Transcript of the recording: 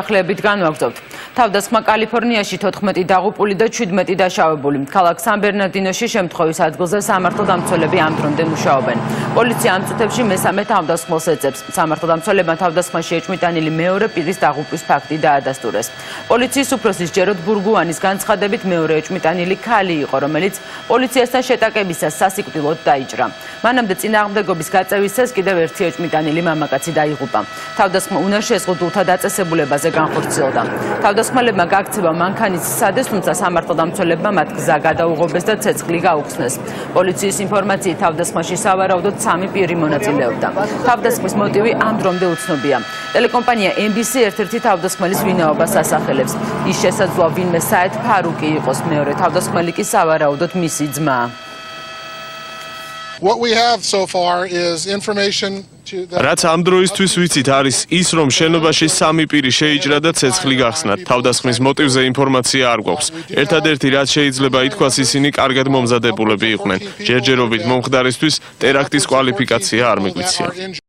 Ახლებებით განვაგრძობთ. თავდასხმა კალიფორნიაში 14 დაღუპული და 17 დაშავებული. ქალაქ სან-ბერნარდინოში შემთხვევის ადგილზე სამართალდამცველები ამ დრომდე მუშაობენ. პოლიცია ამ წუთებში მესამე თავდასხმელს ეძებს. სამართალდამცველებმა თავდასხმაში ეჭვმიტანილი მეორე პირის დაღუპვის ფაქტი დაადასტურეს. პოლიციის უფროსის ჯეროდ ბურგუანის განცხადებით მეორე ეჭვმიტანილი ქალი იყო, რომელიც პოლიციასთან შეტაკებისას სასიკვდილოდ დაიჭრა. მანამდე წინააღმდეგობის გაწევისას კიდევ ერთი ეჭვმიტანილი მამაკაცი დაიღუპა. თავდასხმა უნარ-შეზღუდულთა დაწესებულებაზე განხორციელდა. თავდასხმელებმა გაქცევა მანქანის სადეს, თუმცა სამართალდამცველებმა მათ გზა გადაუღობეს და ცეცხლი გაუხსნეს. პოლიციის ინფორმაციით თავდასხმაში სავარაუდოდ 3 პირი მონაწილეობდა. თავდასხმის მოტივი ამ დრომდე უცნობია. ტელეკომპანია NBC ერთ-ერთი თავდასხმელის ვინაობას ასახელებს. ის შესაძლოა ვინმე საედ ფარუკი იყოს, მეორე თავდასხმელი კი სავარაუდოდ მისი ძმა. What we have so far is information რაც ამ დროისთვის ვიცით არის ის, რომ შენობაში 3 პირი შეიჭრა და ცეცხლი გახსნათ. თავდასხმის მოტივზე ინფორმაცია არ გვაქვს. ერთადერთი რაც შეიძლება ითქვას, ისინი კარგად მომზადებულები იყვნენ. ჯერჯერობით მომხდარისთვის ტერაქტის კვალიფიკაცია არ მიგვიცია.